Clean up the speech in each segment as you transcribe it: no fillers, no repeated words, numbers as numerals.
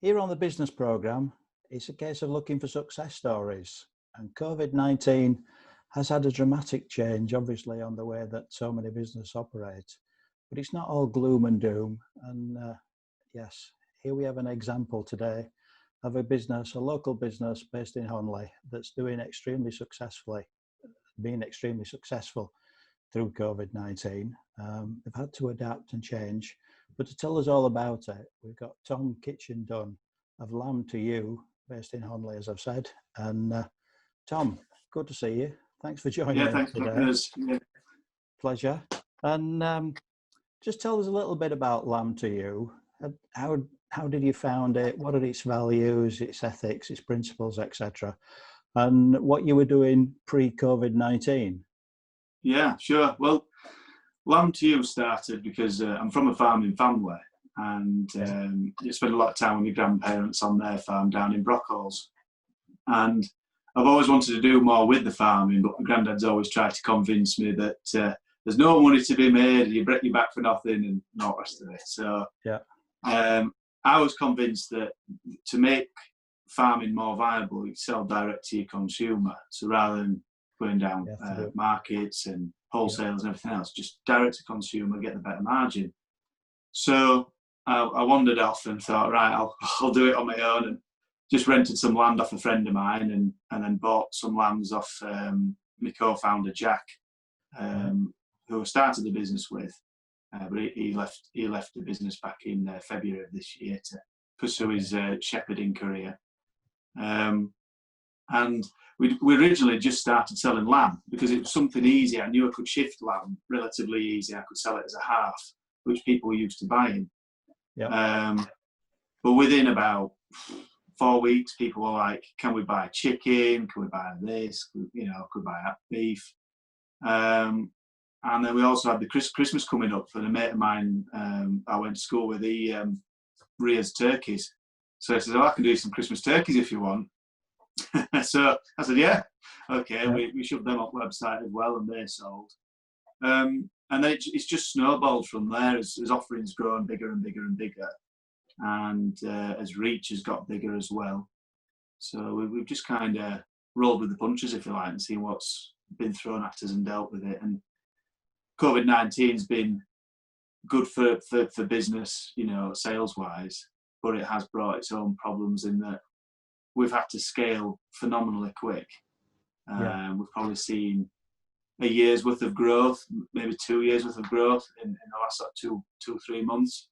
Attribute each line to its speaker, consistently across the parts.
Speaker 1: Here on the business programme, it's a case of looking for success stories. And COVID-19 has had a dramatic change, obviously, on the way that so many businesses operate. But it's not all gloom and doom. And yes, here we have an example today of a local business based in Honley that's doing extremely successfully, being extremely successful through COVID-19. They've had to adapt and change. But to tell us all about it, we've got Tom Kitchen-Dunn of Lamb2ewe, based in Honley, as I've said. And Tom, good to see you. Thanks for joining us
Speaker 2: thanks
Speaker 1: today.
Speaker 2: for having us. Yeah.
Speaker 1: Pleasure. And just tell us a little bit about Lamb2ewe. How did you found it? What are its values, its ethics, its principles, etc.? And what you were doing pre-COVID-19?
Speaker 2: Yeah, sure. Well, Lamb2ewe started because I'm from a farming family, and I spent a lot of time with my grandparents on their farm down in Brockhalls. And I've always wanted to do more with the farming, but my granddad's always tried to convince me that there's no money to be made, you break your back for nothing, and all the rest of it. So I was convinced that to make farming more viable, you sell direct to your consumer. So rather than going down markets and wholesales and everything else, just direct to consumer, get the better margin. So I wandered off and thought, right, I'll do it on my own, and just rented some land off a friend of mine, and then bought some lambs off my co-founder Jack, who I started the business with. But he left the business back in February of this year to pursue his shepherding career. And we originally just started selling lamb because it was something easy. I knew I could shift lamb relatively easy. I could sell it as a half, which people were used to buying. But within about 4 weeks, people were like, can we buy chicken? Can we buy this? Could we buy that beef? And then we also had the Christmas coming up, and a mate of mine I went to school with, he rears turkeys. So I said, I can do some Christmas turkeys if you want. So I said, yeah, okay. We shoved them up website as well, and they sold. And then it's just snowballed from there as offerings grown bigger and bigger and bigger, and as reach has got bigger as well. So we've just kind of rolled with the punches, if you like, and seen what's been thrown at us and dealt with it. And COVID-19's been good for business, sales-wise, but it has brought its own problems in that we've had to scale phenomenally quick. We've probably seen a year's worth of growth, maybe 2 years worth of growth in the last two or 3 months.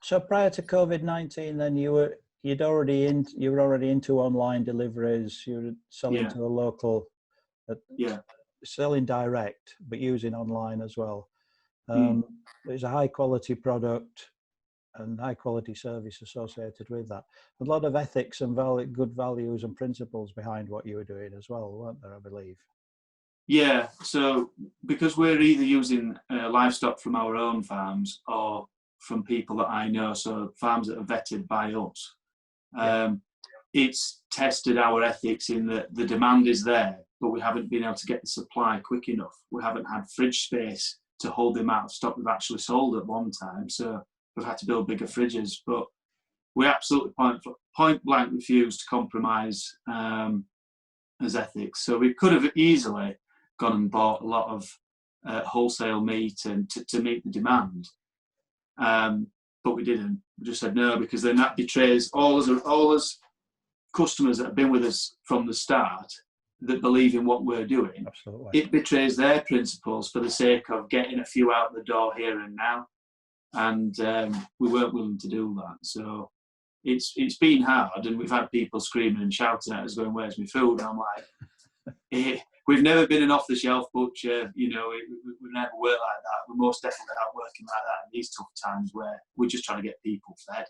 Speaker 1: So prior to COVID-19, then you were already into online deliveries. You were selling to a local, selling direct, but using online as well. There's a high quality product and high quality service associated with that. A lot of ethics and good values and principles behind what you were doing as well, weren't there, I believe?
Speaker 2: Yeah, so because we're either using livestock from our own farms or from people that I know, so farms that are vetted by us, it's tested our ethics in that the demand is there, but we haven't been able to get the supply quick enough. We haven't had fridge space to hold the amount of stock we've actually sold at one time, so we've had to build bigger fridges. But we absolutely point blank refused to compromise as ethics. So we could have easily gone and bought a lot of wholesale meat and to meet the demand, but we didn't. We just said no, because then that betrays all us customers that have been with us from the start, that believe in what we're doing.
Speaker 1: Absolutely.
Speaker 2: It betrays their principles for the sake of getting a few out the door here and now, and we weren't willing to do that. So it's been hard, and we've had people screaming and shouting at us going, where's my food? And I'm like, we've never been an off-the-shelf butcher, we never work like that. We're most definitely not working like that in these tough times where we're just trying to get people fed,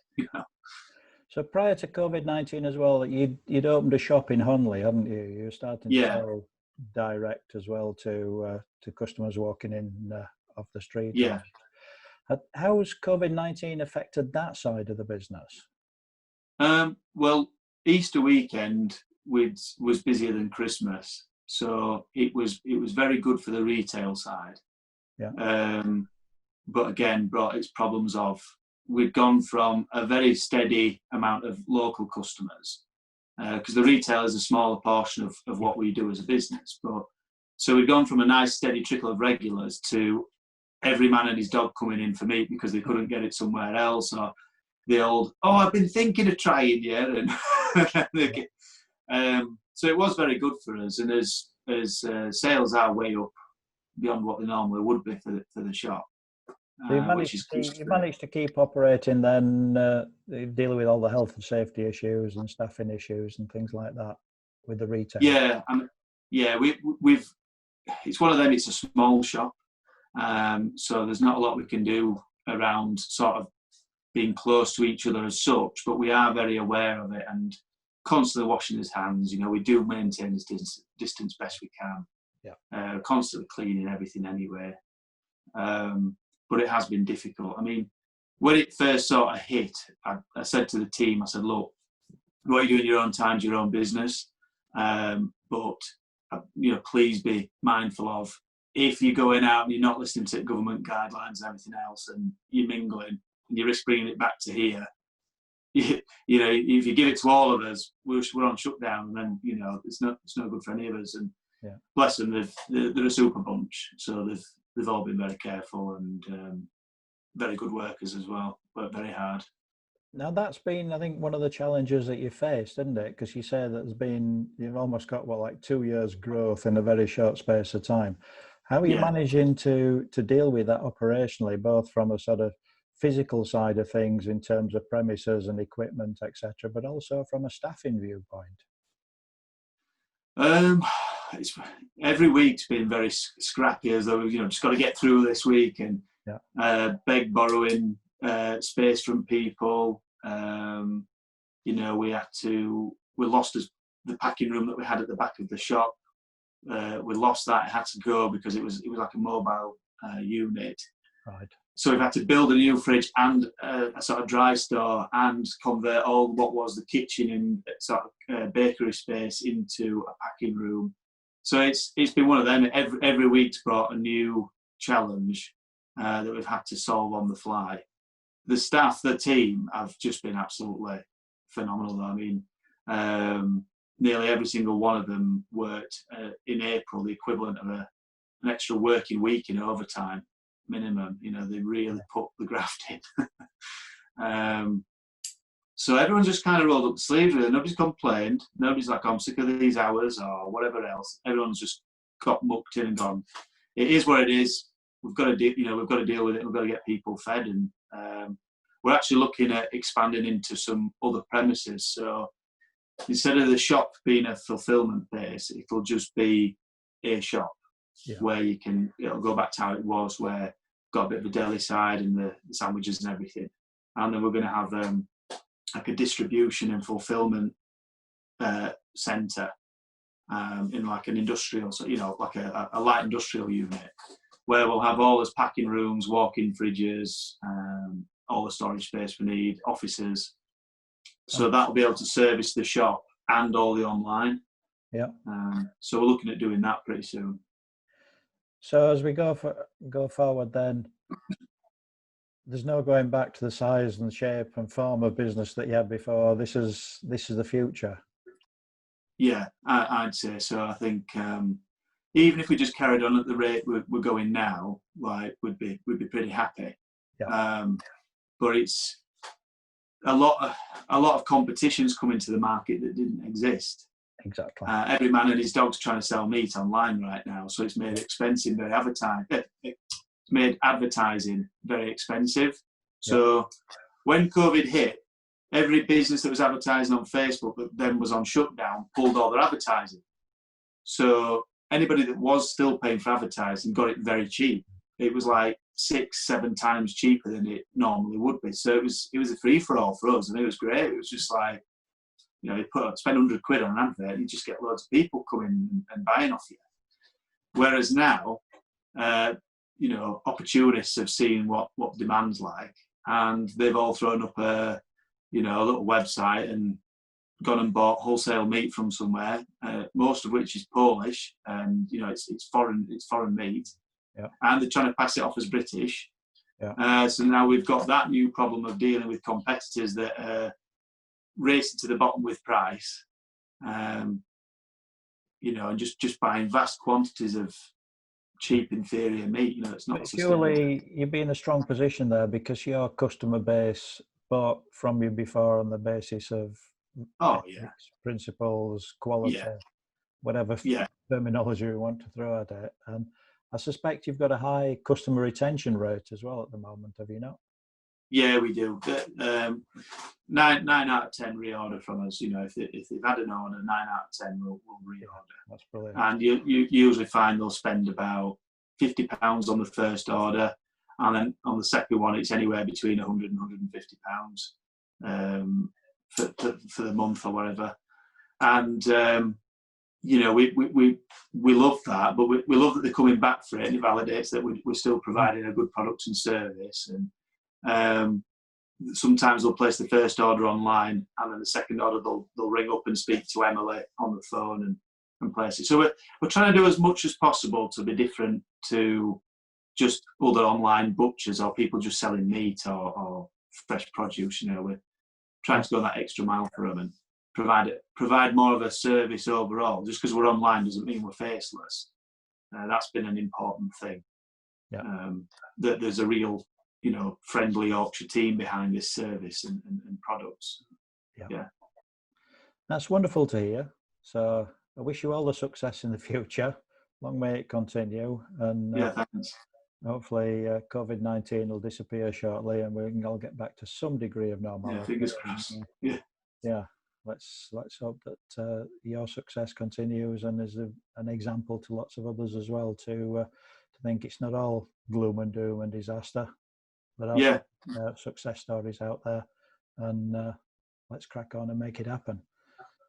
Speaker 1: So prior to COVID-19 as well, you'd opened a shop in Honley, hadn't you? You were starting to sell direct as well to customers walking in off the street.
Speaker 2: Yeah.
Speaker 1: How's COVID-19 affected that side of the business?
Speaker 2: Well, Easter weekend was busier than Christmas, so it was very good for the retail side. Yeah. But again, brought its problems of we'd gone from a very steady amount of local customers, because the retail is a smaller portion of what we do as a business. But so we'd gone from a nice steady trickle of regulars to every man and his dog coming in for meat because they couldn't get it somewhere else, or the old, oh, I've been thinking of trying you, and so it was very good for us. And as sales are way up beyond what they normally would be for the shop.
Speaker 1: So you managed to keep operating then, dealing with all the health and safety issues and staffing issues and things like that with the retail.
Speaker 2: Yeah, we've. It's one of them. It's a small shop, so there's not a lot we can do around sort of being close to each other as such. But we are very aware of it and constantly washing his hands. You know, we do maintain his distance best we can. Yeah. Constantly cleaning everything anyway. But it has been difficult. I mean, when it first sort of hit, I said to the team, I said, look, what you do in your own time is your own business. But, you know, please be mindful of, if you're going out and you're not listening to government guidelines and everything else, and you're mingling and you risk bringing it back to here, you know, if you give it to all of us, we're on shutdown, and then, you know, it's no good for any of us. And yeah. Bless them, they're a super bunch, so they've all been very careful and very good workers as well, worked very hard.
Speaker 1: Now that's been, I think, one of the challenges that you faced, isn't it? Because you say that you've almost got, like 2 years growth in a very short space of time. How are you managing to deal with that operationally, both from a sort of physical side of things in terms of premises and equipment, etc., but also from a staffing viewpoint?
Speaker 2: Every week's been very scrappy, as though, you know, just got to get through this week and borrowing space from people. You know, we lost the packing room that we had at the back of the shop. We lost that. It had to go because it was like a mobile unit. Right. So we've had to build a new fridge and a sort of dry store and convert all what was the kitchen and sort of bakery space into a packing room. So it's been one of them. Every week's brought a new challenge that we've had to solve on the fly. The staff, the team, have just been absolutely phenomenal. I mean, nearly every single one of them worked in April the equivalent of an extra working week in overtime minimum. You know, they really put the graft in. So everyone's just kind of rolled up the sleeves with it. Nobody's complained. Nobody's like, I'm sick of these hours or whatever else. Everyone's just got mucked in and gone, it is what it is. We've got to deal with it. We've got to get people fed. And we're actually looking at expanding into some other premises. So instead of the shop being a fulfillment base, it'll just be a shop where it'll go back to how it was, where got a bit of a deli side and the sandwiches and everything. And then we're going to have like a distribution and fulfillment centre in like an industrial, so, you know, like a light industrial unit, where we'll have all those packing rooms, walk-in fridges, all the storage space we need, offices. So that'll be able to service the shop and all the online. Yeah. So we're looking at doing that pretty soon.
Speaker 1: So as we go forward, then there's no going back to the size and shape and form of business that you had before. This is the future. Yeah,
Speaker 2: I'd say so. I think even if we just carried on at the rate we're going now, like we'd be pretty happy. Yeah. But it's a lot of competitions coming to the market that didn't exist.
Speaker 1: Exactly.
Speaker 2: Every man and his dog's trying to sell meat online right now, so it's made expensive, it's made advertising very expensive. So when COVID hit, every business that was advertising on Facebook that then was on shutdown pulled all their advertising. So anybody that was still paying for advertising got it very cheap. It was like 6-7 times cheaper than it normally would be. So it was a free for all for us, and it was great. It was just like, you know, you spend 100 quid on an advert, and you just get loads of people coming and buying off you. Whereas now, you know, opportunists have seen what demand's like, and they've all thrown up a little website and gone and bought wholesale meat from somewhere, most of which is Polish, and you know it's foreign meat, and they're trying to pass it off as British.
Speaker 1: Yeah.
Speaker 2: So now we've got that new problem of dealing with competitors that are racing to the bottom with price, and just buying vast quantities of cheap inferior meat. It's not sustainable.
Speaker 1: Surely you'd be in a strong position there because your customer base bought from you before on the basis of ethics, principles, quality, whatever terminology we want to throw at it. And I suspect you've got a high customer retention rate as well at the moment, have you not?
Speaker 2: Yeah, we do. 9 out of 10 reorder from us. If they've had an order, 9 out of 10 will reorder.
Speaker 1: That's brilliant.
Speaker 2: And you usually find they'll spend about £50 on the first order, and then on the second one it's anywhere between £100 and £150 for the month or whatever. And we love that, but we love that they're coming back for it, and it validates that we're still providing a good product and service. And sometimes they'll place the first order online, and then the second order they'll ring up and speak to Emily on the phone and place it. So we're trying to do as much as possible to be different to just other online butchers or people just selling meat or fresh produce. We're trying to go that extra mile for them and provide more of a service overall. Just because we're online doesn't mean we're faceless. That's been an important thing.
Speaker 1: Yeah.
Speaker 2: That there's a real friendly Yorkshire team behind this service and products. Yeah.
Speaker 1: That's wonderful to hear. So I wish you all the success in the future. Long may it continue. And
Speaker 2: thanks.
Speaker 1: Hopefully COVID-19 will disappear shortly and we can all get back to some degree of normality.
Speaker 2: Yeah, fingers crossed.
Speaker 1: Yeah. Let's hope that your success continues and is an example to lots of others as well to think it's not all gloom and doom and disaster. There are success stories out there, and let's crack on and make it happen.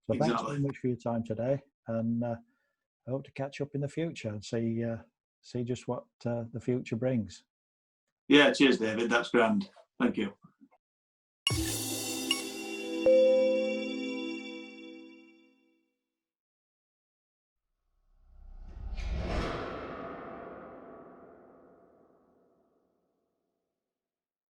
Speaker 1: So Thanks very much for your time today, and I hope to catch up in the future and see just what the future brings.
Speaker 2: Yeah, cheers, David. That's grand. Thank you.